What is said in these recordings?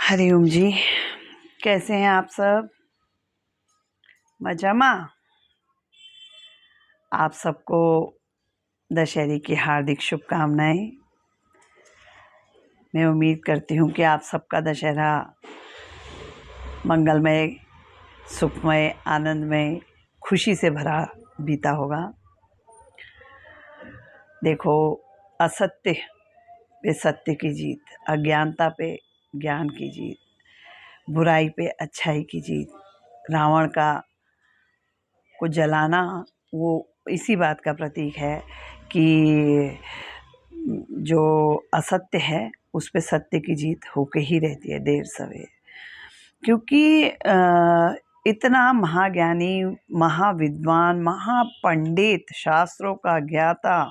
हरिओम जी। कैसे हैं आप सब? मजामा। आप सबको दशहरे की हार्दिक शुभकामनाएं। मैं उम्मीद करती हूँ कि आप सबका दशहरा मंगलमय, सुखमय, आनंदमय, खुशी से भरा बीता होगा। देखो, असत्य पे सत्य की जीत, अज्ञानता पे ज्ञान की जीत, बुराई पे अच्छाई की जीत, रावण को जलाना वो इसी बात का प्रतीक है कि जो असत्य है उस पे सत्य की जीत होके ही रहती है देर सवेर। क्योंकि इतना महाज्ञानी, महाविद्वान, महापंडित, शास्त्रों का ज्ञाता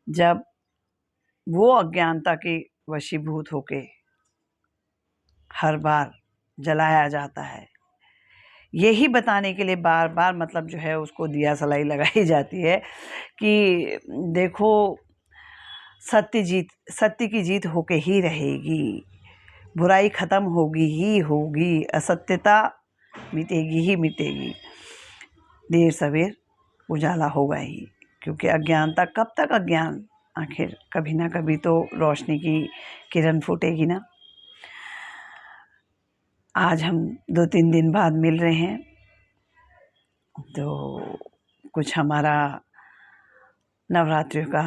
जब वो अज्ञानता के वशीभूत होके हर बार जलाया जाता है, यही बताने के लिए बार बार मतलब जो है उसको दिया सलाई लगाई जाती है कि देखो, सत्य की जीत होके ही रहेगी, बुराई खत्म होगी ही होगी, असत्यता मिटेगी ही मिटेगी, देर सवेर उजाला होगा ही। क्योंकि अज्ञानता कब तक अज्ञान, आखिर कभी ना कभी तो रोशनी की किरण फूटेगी ना। आज हम 2-3 दिन बाद मिल रहे हैं, तो कुछ हमारा नवरात्रि का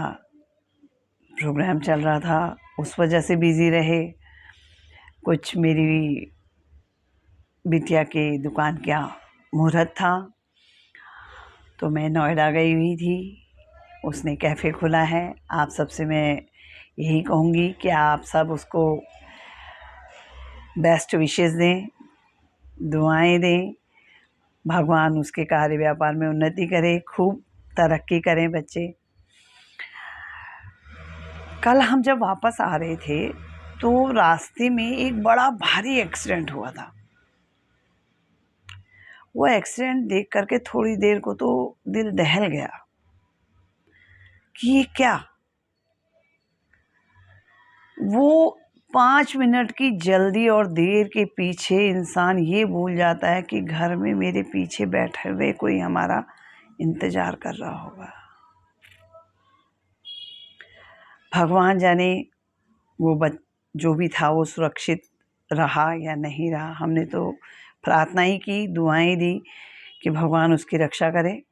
प्रोग्राम चल रहा था, उस वजह से बिज़ी रहे। कुछ मेरी बिटिया के दुकान का मुहूर्त था, तो मैं नोएडा गई हुई थी। उसने कैफ़े खुला है। आप सबसे मैं यही कहूँगी कि आप सब उसको बेस्ट विशेस दें, दुआएं दें। भगवान उसके कार्य व्यापार में उन्नति करे, खूब तरक्की करें बच्चे। कल हम जब वापस आ रहे थे तो रास्ते में एक बड़ा भारी एक्सीडेंट हुआ था। वो एक्सीडेंट देख करके थोड़ी देर को तो दिल दहल गया कि ये क्या। वो 5 मिनट की जल्दी और देर के पीछे इंसान ये भूल जाता है कि घर में मेरे पीछे बैठे हुए कोई हमारा इंतजार कर रहा होगा। भगवान जाने वो जो भी था वो सुरक्षित रहा या नहीं रहा। हमने तो प्रार्थना ही की, दुआएं दी कि भगवान उसकी रक्षा करे।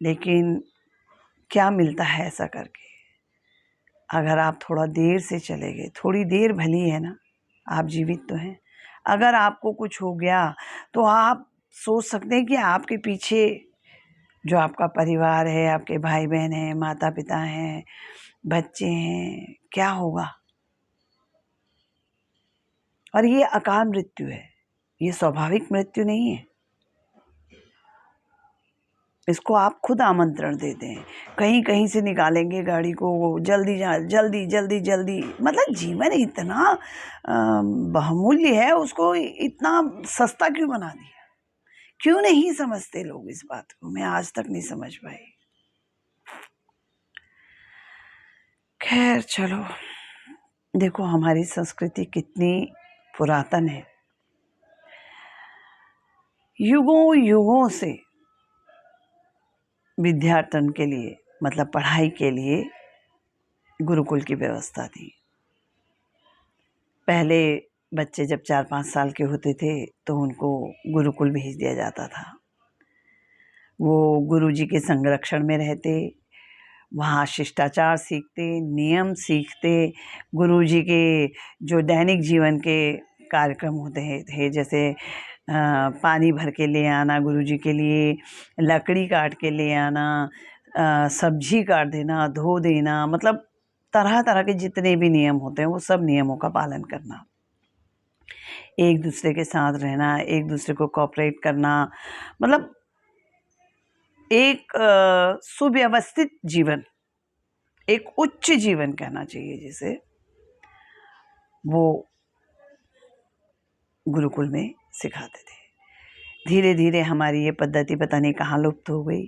लेकिन क्या मिलता है ऐसा करके? अगर आप थोड़ा देर से चले गए, थोड़ी देर भली है ना, आप जीवित तो हैं। अगर आपको कुछ हो गया तो आप सोच सकते हैं कि आपके पीछे जो आपका परिवार है, आपके भाई बहन हैं, माता पिता हैं, बच्चे हैं, क्या होगा। और ये अकाल मृत्यु है, ये स्वाभाविक मृत्यु नहीं है। इसको आप खुद आमंत्रण देते हैं, कहीं कहीं से निकालेंगे गाड़ी को, जल्दी जल्दी जल्दी जल्दी। मतलब जीवन इतना बहुमूल्य है, उसको इतना सस्ता क्यों बना दिया? क्यों नहीं समझते लोग इस बात को? मैं आज तक नहीं समझ पाई। खैर चलो, देखो हमारी संस्कृति कितनी पुरातन है। युगों युगों से विद्यार्थन के लिए, मतलब पढ़ाई के लिए गुरुकुल की व्यवस्था थी। पहले बच्चे जब 4-5 साल के होते थे तो उनको गुरुकुल भेज दिया जाता था। वो गुरुजी के संरक्षण में रहते, वहाँ शिष्टाचार सीखते, नियम सीखते, गुरुजी के जो दैनिक जीवन के कार्यक्रम होते थे, जैसे पानी भर के ले आना गुरुजी के लिए, लकड़ी काट के ले आना, सब्जी काट देना, धो देना, मतलब तरह तरह के जितने भी नियम होते हैं वो सब नियमों का पालन करना, एक दूसरे के साथ रहना, एक दूसरे को कोऑपरेट करना, मतलब एक सुव्यवस्थित जीवन, एक उच्च जीवन कहना चाहिए जिसे, वो गुरुकुल में सिखाते थे। धीरे धीरे हमारी ये पद्धति पता नहीं कहाँ लुप्त हो गई।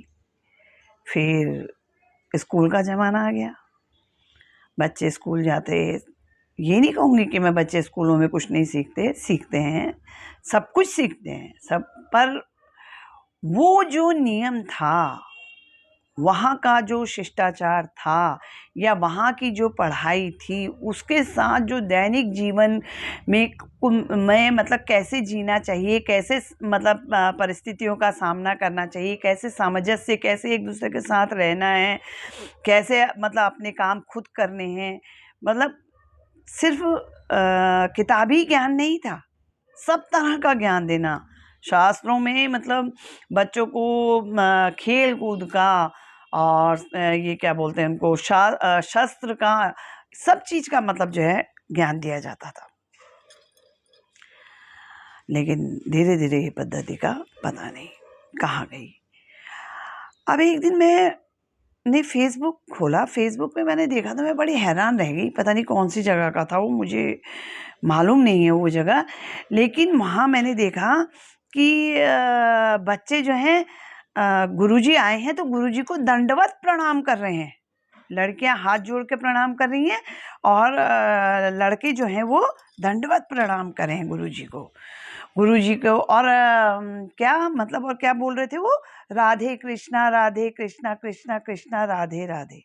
फिर स्कूल का ज़माना आ गया, बच्चे स्कूल जाते, ये नहीं कहूँगी कि मैं बच्चे स्कूलों में कुछ नहीं सीखते, सीखते हैं, सब कुछ सीखते हैं सब, पर वो जो नियम था, वहाँ का जो शिष्टाचार था, या वहाँ की जो पढ़ाई थी, उसके साथ जो दैनिक जीवन में मतलब कैसे जीना चाहिए, कैसे मतलब परिस्थितियों का सामना करना चाहिए, कैसे सामंजस्य, कैसे एक दूसरे के साथ रहना है, कैसे मतलब अपने काम खुद करने हैं, मतलब सिर्फ किताबी ज्ञान नहीं था, सब तरह का ज्ञान देना शास्त्रों में, मतलब बच्चों को खेल कूद का और ये क्या बोलते हैं उनको शस्त्र का, सब चीज का मतलब जो है ज्ञान दिया जाता था। लेकिन धीरे धीरे ये पद्धति का पता नहीं कहाँ गई। अब एक दिन मैंने फेसबुक खोला, फेसबुक पे मैंने देखा तो मैं बड़ी हैरान रह गई, पता नहीं कौन सी जगह का था वो, मुझे मालूम नहीं है वो जगह, लेकिन वहाँ मैंने देखा कि बच्चे जो हैं गुरुजी आए हैं तो गुरुजी को दंडवत प्रणाम कर रहे हैं। लड़कियां हाथ जोड़ के प्रणाम कर रही हैं और लड़के जो हैं वो दंडवत प्रणाम कर रहे हैं गुरुजी को। और क्या मतलब, और क्या बोल रहे थे वो, राधे कृष्णा कृष्णा कृष्णा राधे राधे।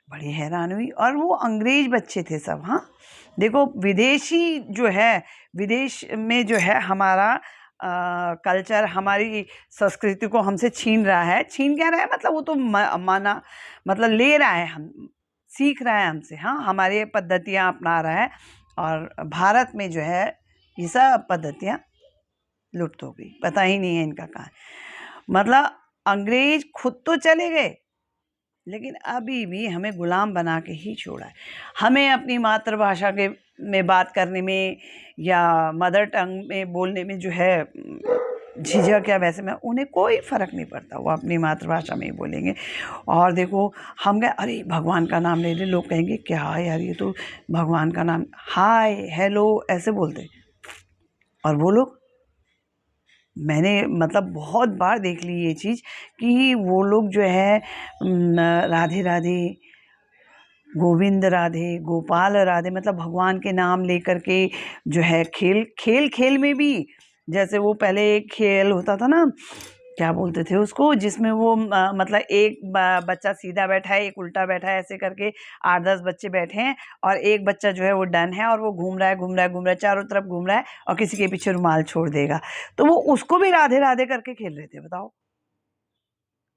बड़ी हैरान हुई। और वो अंग्रेज बच्चे थे सब। हाँ देखो, विदेशी जो है, विदेश में जो है हमारा कल्चर, हमारी संस्कृति को हमसे छीन रहा है। छीन क्या रहा है मतलब, वो तो माना मतलब ले रहा है, हम सीख रहा है हमसे। हाँ, हमारी पद्धतियाँ अपना रहा है, और भारत में जो है ये सब पद्धतियाँ लुप्त हो गई, पता ही नहीं है इनका कहाँ है। मतलब अंग्रेज खुद तो चले गए, लेकिन अभी भी हमें गुलाम बना के ही छोड़ा है। हमें अपनी मातृभाषा के में बात करने में या मदर टंग में बोलने में जो है झिझक, या वैसे में उन्हें कोई फ़र्क नहीं पड़ता, वो अपनी मातृभाषा में ही बोलेंगे। और देखो, हम गए, अरे भगवान का नाम ले ले, लोग कहेंगे क्या यार ये तो भगवान का नाम, हाय हेलो ऐसे बोलते। और वो लोग, मैंने मतलब बहुत बार देख ली ये चीज़ कि वो लोग जो है राधे राधे, गोविंद राधे, गोपाल राधे, मतलब भगवान के नाम लेकर के जो है खेल में भी, जैसे वो पहले एक खेल होता था ना, क्या बोलते थे उसको, जिसमें वो मतलब एक बच्चा सीधा बैठा है, एक उल्टा बैठा है, ऐसे करके 8-10 बच्चे बैठे हैं, और एक बच्चा जो है वो डन है और वो घूम रहा है, चारों तरफ घूम रहा है, और किसी के पीछे रुमाल छोड़ देगा। तो वो उसको भी राधे राधे करके खेल रहे थे, बताओ।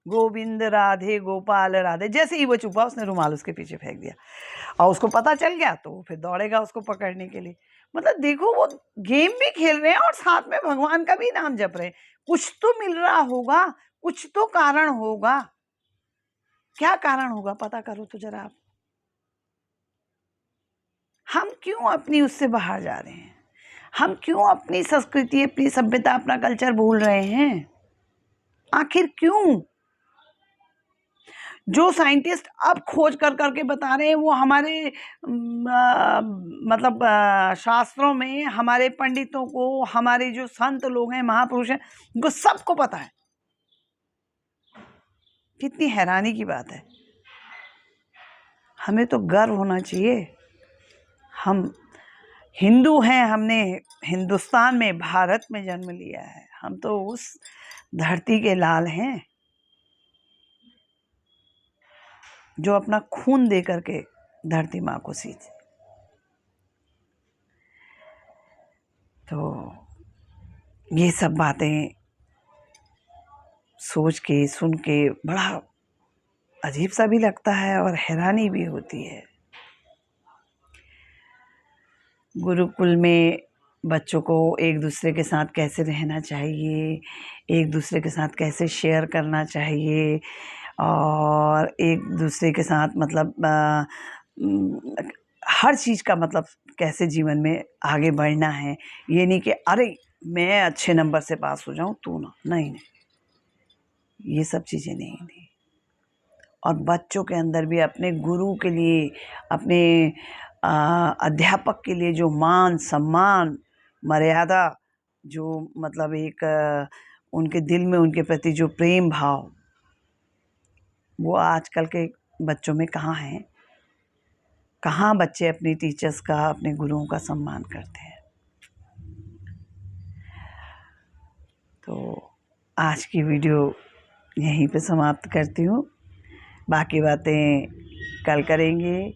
गोविंद राधे, गोपाल राधे, जैसे ही वो चुपा उसने रुमाल उसके पीछे फेंक दिया, और उसको पता चल गया तो वो फिर दौड़ेगा उसको पकड़ने के लिए। मतलब देखो, वो गेम भी खेल रहे हैं और साथ में भगवान का भी नाम जप रहे हैं। कुछ तो मिल रहा होगा, कुछ तो कारण होगा। क्या कारण होगा, पता करो तो जरा आप। हम क्यों अपनी उससे बाहर जा रहे हैं? हम क्यों अपनी संस्कृति, अपनी सभ्यता, अपना कल्चर भूल रहे हैं? आखिर क्यों? जो साइंटिस्ट अब खोज कर करके बता रहे हैं, वो हमारे मतलब शास्त्रों में हमारे पंडितों को, हमारे जो संत लोग हैं, महापुरुष हैं, उनको सबको पता है। कितनी हैरानी की बात है। हमें तो गर्व होना चाहिए, हम हिंदू हैं, हमने हिंदुस्तान में, भारत में जन्म लिया है, हम तो उस धरती के लाल हैं जो अपना खून दे करके धरती माँ को सींचे। तो ये सब बातें सोच के, सुन के बड़ा अजीब सा भी लगता है और हैरानी भी होती है। गुरुकुल में बच्चों को एक दूसरे के साथ कैसे रहना चाहिए, एक दूसरे के साथ कैसे शेयर करना चाहिए, और एक दूसरे के साथ मतलब हर चीज़ का मतलब कैसे जीवन में आगे बढ़ना है। ये नहीं कि अरे मैं अच्छे नंबर से पास हो जाऊं, तू ना, नहीं नहीं, ये सब चीज़ें नहीं। और बच्चों के अंदर भी अपने गुरु के लिए, अपने अध्यापक के लिए जो मान सम्मान, मर्यादा, जो मतलब एक उनके दिल में उनके प्रति जो प्रेम भाव, वो आजकल के बच्चों में कहाँ है, कहाँ बच्चे अपने टीचर्स का, अपने गुरुओं का सम्मान करते हैं। तो आज की वीडियो यहीं पे समाप्त करती हूँ। बाकी बातें कल करेंगे।